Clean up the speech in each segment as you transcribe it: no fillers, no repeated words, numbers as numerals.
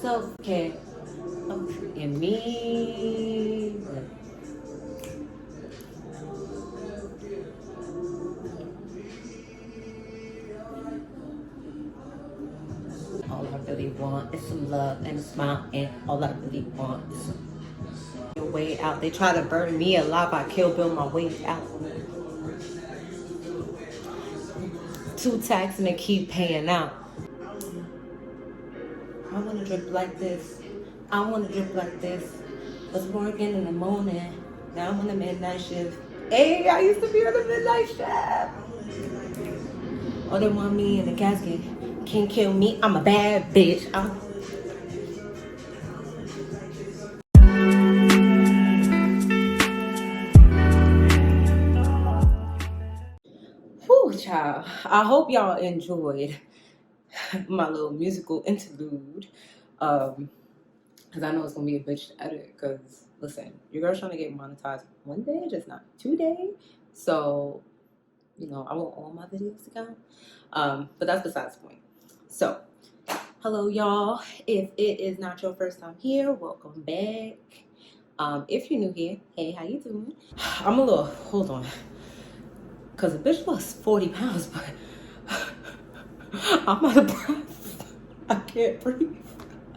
self-care. I'm treating me. All I really want is some love and a smile, and all I really want is a way out. They try to burn me alive. I kill Bill my way out. Two tax and they keep paying out. I wanna drip like this. I wanna drip like this. Was working in the morning. Now I'm on the midnight shift. Hey, I used to be on the midnight shift. Oh, they want me in the casket. Can't kill me. I'm a bad bitch. Whew, child. I hope y'all enjoyed my little musical interlude. Because I know it's going to be a bitch to edit. Because, listen, your girl's trying to get monetized one day, just not 2 days. So, you know, I want all my videos to count. But that's besides the point. So, hello, y'all. If it is not your first time here, welcome back. If you're new here, hey, how you doing? I'm a little, hold on. Because a bitch lost 40 pounds, but I'm out of breath. I can't breathe.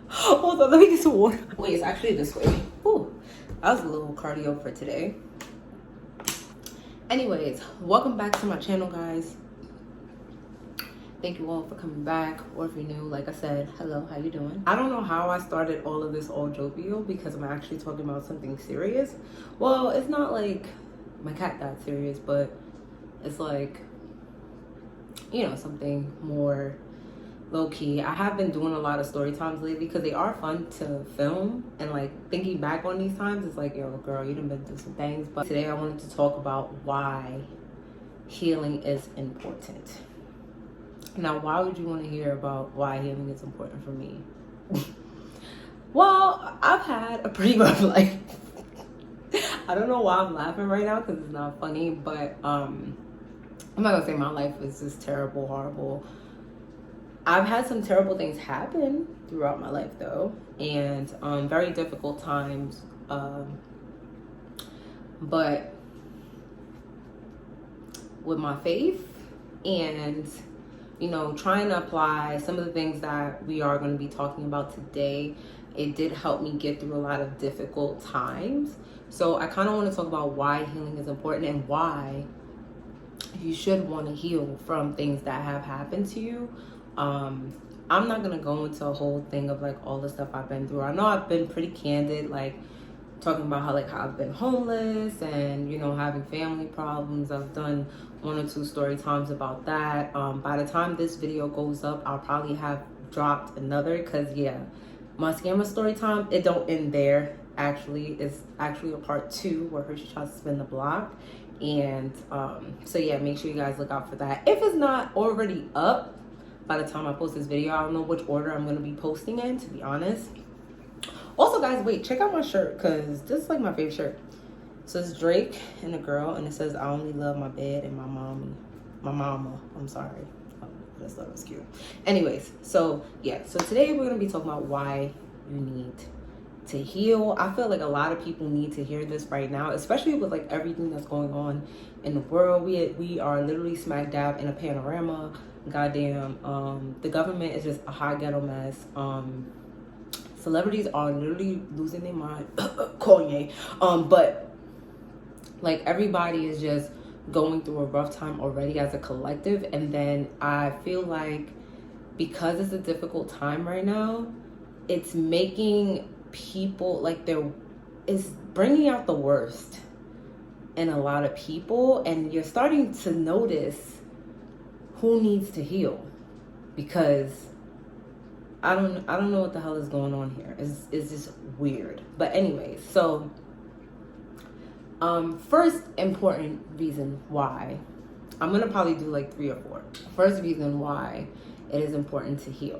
Hold on, let me get some water. Wait, it's actually this way. Ooh, that was a little cardio for today. Anyways, welcome back to my channel, guys. Thank you all for coming back, or if you're new, like I said, hello, how you doing? I don't know how I started all of this all jovial because I'm actually talking about something serious. Well, it's not like my cat died serious, but it's like, you know, something more low-key. I have been doing a lot of story times lately because they are fun to film, and like thinking back on these times, it's like, yo, girl, you done been through some things. But today I wanted to talk about why healing is important. Now, why would you want to hear about why healing is important for me? Well, I've had a pretty rough life. I don't know why I'm laughing right now because it's not funny, but I'm not gonna say my life is just terrible, horrible. I've had some terrible things happen throughout my life though, and very difficult times. But with my faith and, you know, trying to apply some of the things that we are going to be talking about today, it did help me get through a lot of difficult times. So I kind of want to talk about why healing is important and why you should want to heal from things that have happened to you. I'm not going to go into a whole thing of like all the stuff I've been through. I know I've been pretty candid, like talking about how I've been homeless and, you know, having family problems. I've done 1 or 2 story times about that. By the time this video goes up, I'll probably have dropped another, because yeah, my scammer story time, it don't end there. Actually, it's actually a part 2 where Hershey tries to spin the block. And so yeah, make sure you guys look out for that. If it's not already up by the time I post this video, I don't know which order I'm going to be posting in, to be honest. Also, guys, wait, check out my shirt, because this is like my favorite shirt. So it's Drake and a girl, and it says, I only love my bed and my mama. I'm sorry. Oh, I just thought it was cute. Anyways, so yeah, so today we're going to be talking about why you need to heal. I feel like a lot of people need to hear this right now, especially with like everything that's going on in the world. We are literally smack dab in a panorama. Goddamn, the government is just a hot ghetto mess. Celebrities are literally losing their mind. Kanye. But like everybody is just going through a rough time already as a collective. And then I feel like because it's a difficult time right now, it's making people like it's bringing out the worst in a lot of people. And you're starting to notice who needs to heal, because I don't know what the hell is going on here. It's just weird. But anyways, so first important reason why, I'm gonna probably do like 3 or 4. First reason why it is important to heal.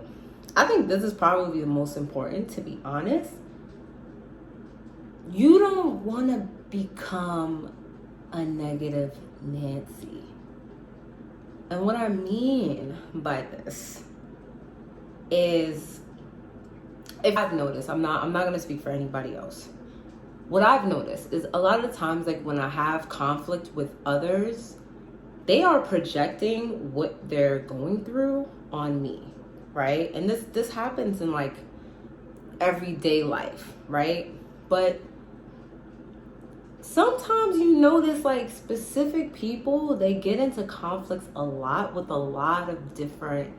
I think this is probably the most important, to be honest. You don't want to become a negative Nancy. And what I mean by this is, if I've noticed, I'm not going to speak for anybody else. What I've noticed is a lot of the times, like when I have conflict with others, they are projecting what they're going through on me, right? And this happens in like everyday life, right? But sometimes you notice like specific people, they get into conflicts a lot with a lot of different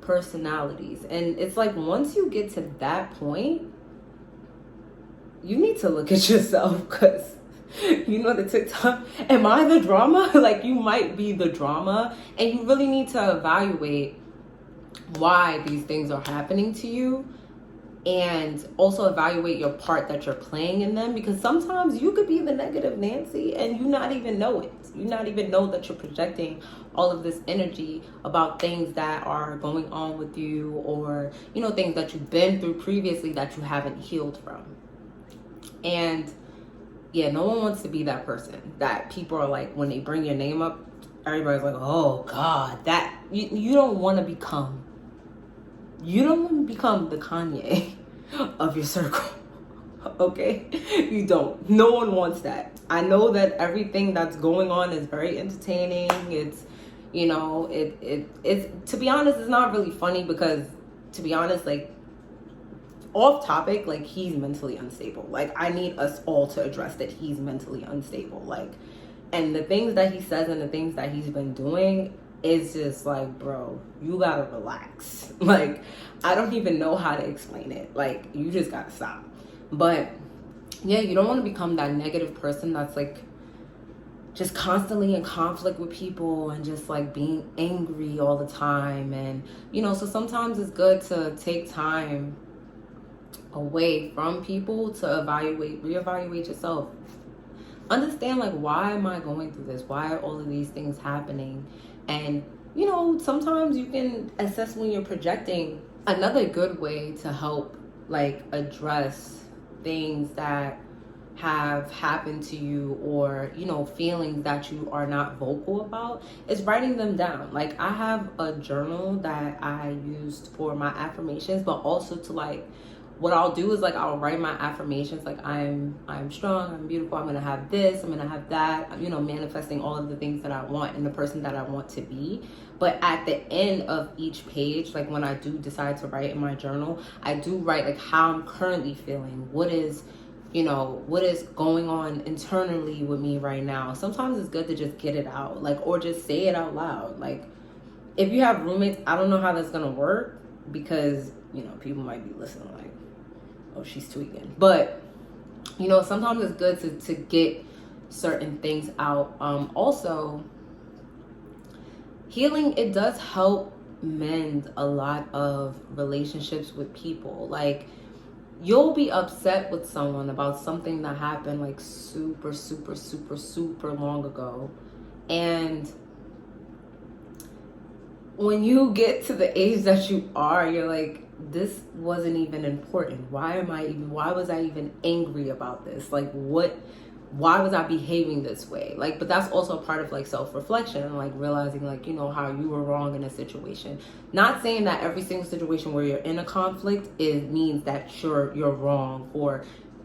personalities. And it's like once you get to that point, you need to look at yourself, because you know the TikTok, am I the drama? Like you might be the drama, and you really need to evaluate why these things are happening to you, and also evaluate your part that you're playing in them, because sometimes you could be the negative Nancy and you not even know it. You not even know that you're projecting all of this energy about things that are going on with you, or you know, things that you've been through previously that you haven't healed from. And yeah, no one wants to be that person that people are like, when they bring your name up, everybody's like, oh God, that you don't want to become. You don't want to become the Kanye of your circle. Okay? You don't. No one wants that. I know that everything that's going on is very entertaining. It's, you know, it's to be honest, it's not really funny, because to be honest, like, off topic, like, he's mentally unstable. Like, I need us all to address that he's mentally unstable. Like, and the things that he says and the things that he's been doing is just like, bro, you gotta relax. Like, I don't even know how to explain it. Like, you just gotta stop. But yeah, you don't want to become that negative person that's like just constantly in conflict with people and just like being angry all the time. And you know, so sometimes it's good to take time away from people to reevaluate yourself. Understand, like, why am I going through this? Why are all of these things happening? And you know, sometimes you can assess when you're projecting. Another good way to help like address things that have happened to you, or you know, feelings that you are not vocal about, is writing them down. Like, I have a journal that I used for my affirmations, but also to like, what I'll do is like, I'll write my affirmations, like I'm strong, I'm beautiful, I'm gonna have this, I'm gonna have that, you know, manifesting all of the things that I want and the person that I want to be. But at the end of each page, like when I do decide to write in my journal, I do write like how I'm currently feeling, what is, you know, what is going on internally with me right now. Sometimes it's good to just get it out, like, or just say it out loud. Like, if you have roommates, I don't know how that's gonna work, because you know, people might be listening like, oh, she's tweaking. But you know, sometimes it's good to get certain things out. Also, healing, it does help mend a lot of relationships with people. Like, you'll be upset with someone about something that happened like super long ago, and when you get to the age that you are, you're like, this wasn't even important. Why was I even angry about this? Like, why was I behaving this way? Like, but that's also a part of like self-reflection and like realizing, like, you know, how you were wrong in a situation. Not saying that every single situation where you're in a conflict means that you're wrong,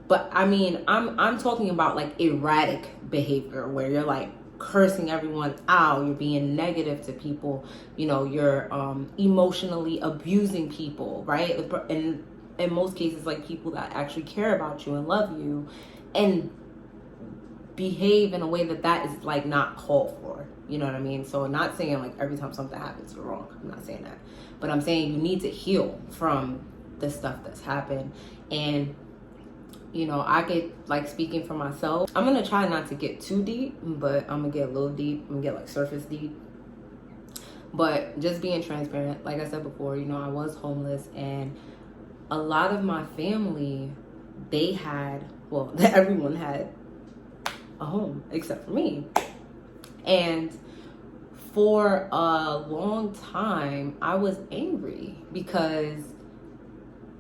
but I mean, I'm talking about like erratic behavior where you're like cursing everyone out, you're being negative to people, you know, you're emotionally abusing people, right? And in most cases, like people that actually care about you and love you, and behave in a way that is like not called for. You know what I mean? So I'm not saying like every time something happens you're wrong. I'm not saying that. But I'm saying you need to heal from the stuff that's happened. And you know, I get like, speaking for myself, I'm gonna try not to get too deep, but I'm gonna get a little deep. I'm gonna get like surface deep. But just being transparent, like I said before, you know, I was homeless, and a lot of my family, everyone had a home except for me. And for a long time, I was angry because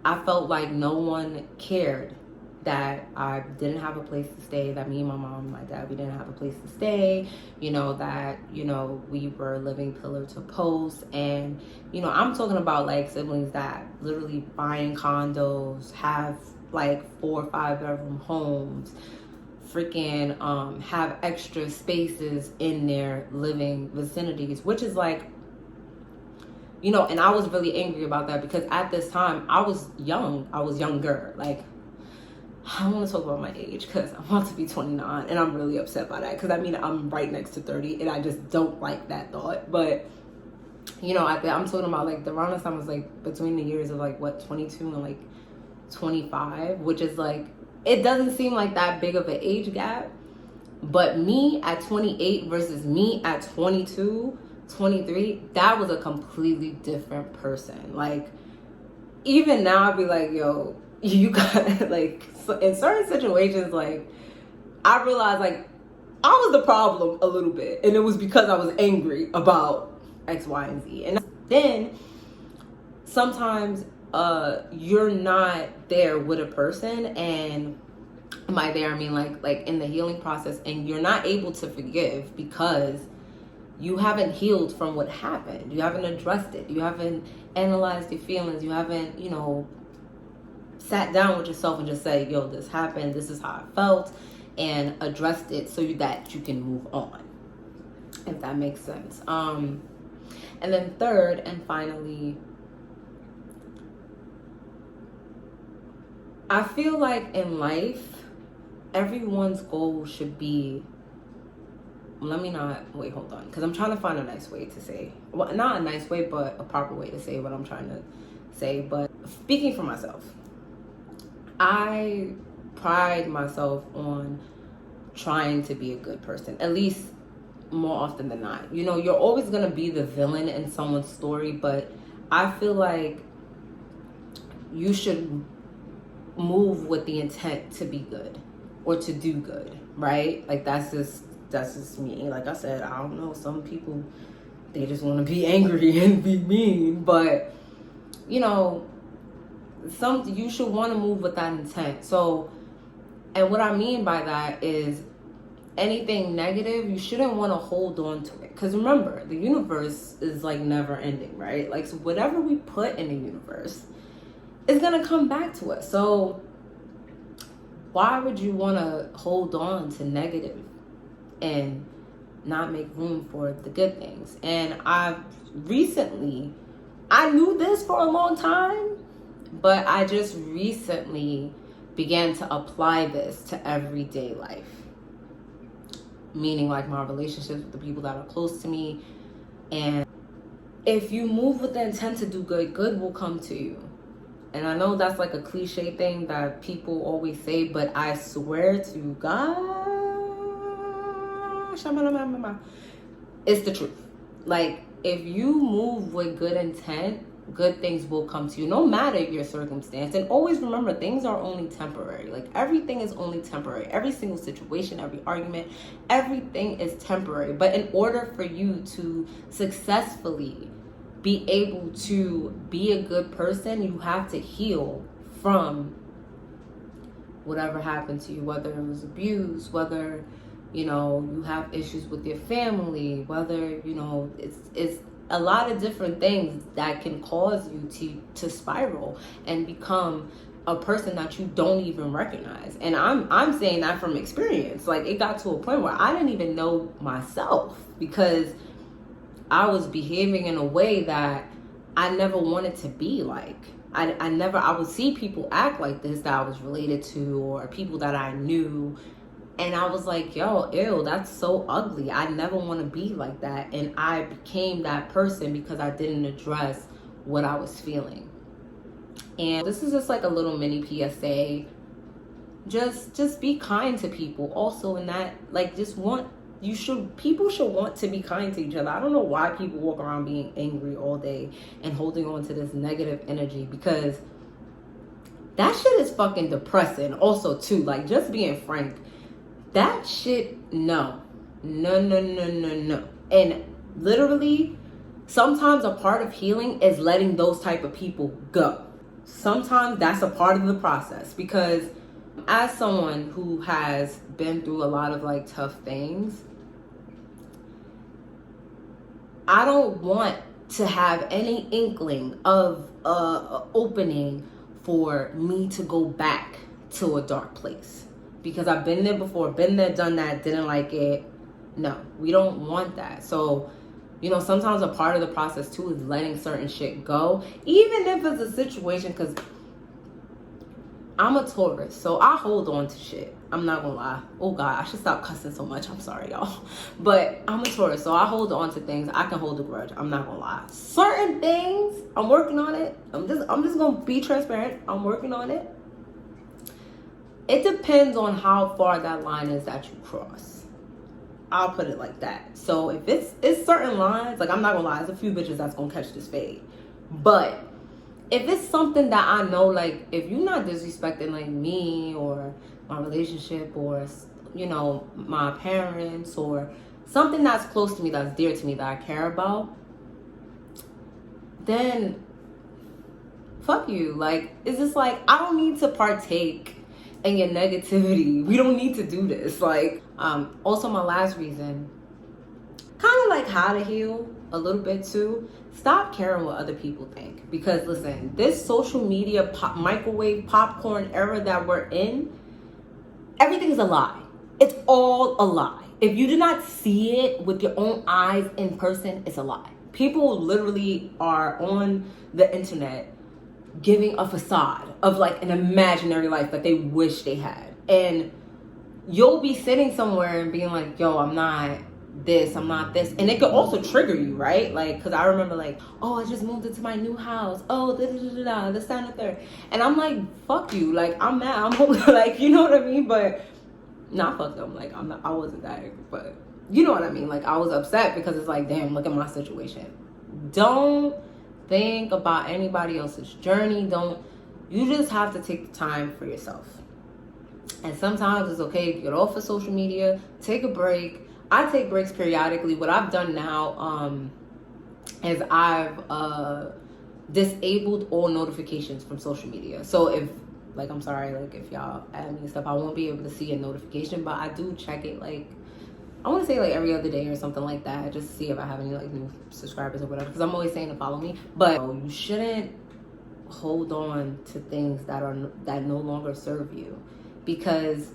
I felt like no one cared that I didn't have a place to stay, that me and my mom and my dad, we didn't have a place to stay, that, we were living pillar to post. And, I'm talking about like siblings that literally buying condos, have like 4 or 5 bedroom homes, freaking have extra spaces in their living vicinities, which is like, and I was really angry about that because at this time I was younger. Like, I don't want to talk about my age because I'm about to be 29 and I'm really upset by that because I'm right next to 30 and I just don't like that thought. But I'm talking about like the around this time was like between the years of like 22 and like 25, which is like, it doesn't seem like that big of an age gap, but me at 28 versus me at 22, 23, that was a completely different person. Like, even now I'd be like, yo, you got like, in certain situations, like, I realized like I was the problem a little bit, and it was because I was angry about X, Y, and Z. And then sometimes you're not there with a person, and by there I mean like in the healing process, and you're not able to forgive because you haven't healed from what happened. You haven't addressed it. You haven't analyzed your feelings. You haven't, sat down with yourself and just say, yo, this happened. This is how I felt, and addressed it so that you can move on, if that makes sense. And then third and finally, I feel like in life, everyone's goal should be, hold on, because I'm trying to find a nice way to say, well, not a nice way, but a proper way to say what I'm trying to say. But speaking for myself, I pride myself on trying to be a good person, at least more often than not. You're always going to be the villain in someone's story, but I feel like you should move with the intent to be good or to do good, right? Like, that's just me. Like I said, I don't know, some people, they just want to be angry and be mean, but you should want to move with that intent. So, and what I mean by that is anything negative, you shouldn't want to hold on to it, because remember, the universe is like never ending, right? Like, so whatever we put in the universe is going to come back to us. So why would you want to hold on to negative and not make room for the good things? And I knew this for a long time, but I just recently began to apply this to everyday life. Meaning like my relationships with the people that are close to me. And if you move with the intent to do good, good will come to you. And I know that's like a cliche thing that people always say, but I swear to God, it's the truth. Like, if you move with good intent, good things will come to you, no matter your circumstance. And always remember, things are only temporary. Like, everything is only temporary. Every single situation, every argument, everything is temporary. But in order for you to successfully be able to be a good person, you have to heal from whatever happened to you, whether it was abuse, whether you have issues with your family, whether it's a lot of different things that can cause you to spiral and become a person that you don't even recognize. And I'm saying that from experience. Like, it got to a point where I didn't even know myself because I was behaving in a way that I never wanted to be like. I would see people act like this that I was related to, or people that I knew, and I was like, yo, ew, that's so ugly. I never want to be like that. And I became that person because I didn't address what I was feeling. And this is just like a little mini PSA. Just be kind to people. Also, in that, like, people should want to be kind to each other. I don't know why people walk around being angry all day and holding on to this negative energy, because that shit is fucking depressing. Also, too, like, just being frank, that shit, no. And literally, sometimes a part of healing is letting those type of people go. Sometimes that's a part of the process, because As someone who has been through a lot of like tough things, I don't want to have any inkling of a opening for me to go back to a dark place, because I've been there before, been there, done that, didn't like it. No, we don't want that. So, you know, sometimes a part of the process too is letting certain shit go, even if it's a situation, because I'm a Taurus, so I hold on to shit. I'm not gonna lie. Oh God, I should stop cussing so much. I'm sorry, y'all. But I'm a Taurus, so I hold on to things. I can hold a grudge. I'm not gonna lie. Certain things, I'm working on it. I'm just gonna be transparent. I'm working on it. It depends on how far that line is that you cross. I'll put it like that. So if it's certain lines, like I'm not gonna lie, there's a few bitches that's gonna catch this fade. But if it's something that I know, like, if you're not disrespecting, like, me or my relationship or, you know, my parents or something that's close to me, that's dear to me, that I care about, then fuck you. Like, it's just like, I don't need to partake in your negativity. We don't need to do this. Like, also my last reason, kind of like how to heal a little bit too. Stop caring what other people think, because listen, this social media microwave popcorn era that we're in, everything is a lie. It's all a lie. If you do not see it with your own eyes in person, it's a lie. People literally are on the internet giving a facade of like an imaginary life that they wish they had, and you'll be sitting somewhere and being like, yo, I'm not this, I'm not this. And it could also trigger you, right? Like, because I remember like, oh, I just moved into my new house, oh, this, that, and the third. And I'm like, fuck you. Like, I'm mad, I'm like, you know what I mean? But not fuck them. Like, I wasn't that angry, but you know what I mean? Like, I was upset because it's like, damn, look at my situation. Don't think about anybody else's journey. You just have to take the time for yourself. And sometimes it's okay to get off of social media, take a break. I take breaks periodically. What I've done now is I've disabled all notifications from social media. So if, like, I'm sorry, like, if y'all add me and stuff, I won't be able to see a notification, but I do check it, like, I want to say like every other day or something like that, just to see if I have any like new subscribers or whatever, because I'm always saying to follow me. But you shouldn't hold on to things that no longer serve you, because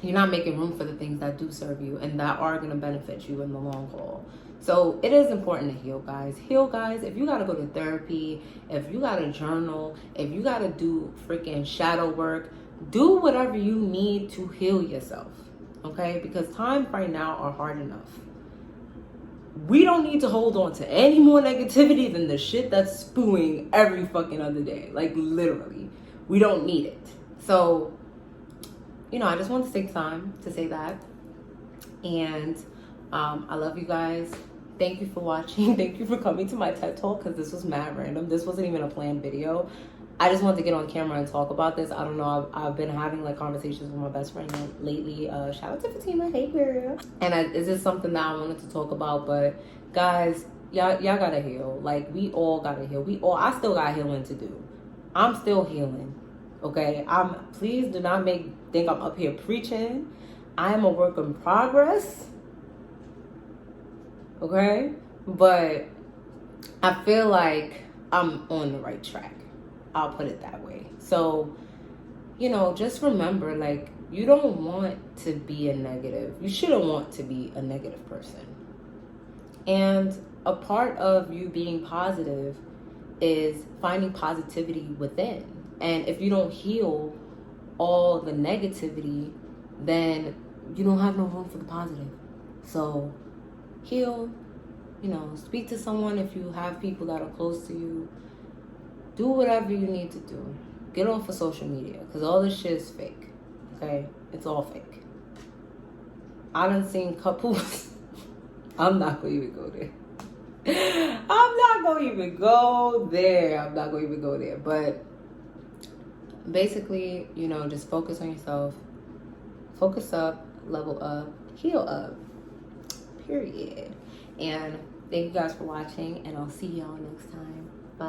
you're not making room for the things that do serve you and that are going to benefit you in the long haul. So it is important to heal, guys. Heal, guys. If you got to go to therapy, if you got to journal, if you got to do freaking shadow work, do whatever you need to heal yourself, okay? Because times right now are hard enough. We don't need to hold on to any more negativity than the shit that's spewing every fucking other day. Like, literally. We don't need it. So, you know, I just want to take time to say that. And I love you guys. Thank you for watching. Thank you for coming to my TED Talk, because this was mad random. This wasn't even a planned video. I just wanted to get on camera and talk about this. I don't know. I've been having like conversations with my best friend lately. Shout out to Fatima. Hey, girl. And it's just something that I wanted to talk about. But guys, y'all gotta heal. Like, we all gotta heal. I still got healing to do. I'm still healing. Okay, please do not think I'm up here preaching. I am a work in progress. Okay, but I feel like I'm on the right track. I'll put it that way. So, you know, just remember, like, you don't want to be a negative. You shouldn't want to be a negative person. And a part of you being positive is finding positivity within. And if you don't heal all the negativity, then you don't have no room for the positive. So heal, you know, speak to someone if you have people that are close to you. Do whatever you need to do. Get off of social media, because all this shit is fake. Okay? It's all fake. I done seen couples. I'm not going to even go there. I'm not going to even go there. But basically, you know, just focus on yourself. Focus up, level up, heal up. Period. And thank you guys for watching, and I'll see y'all next time.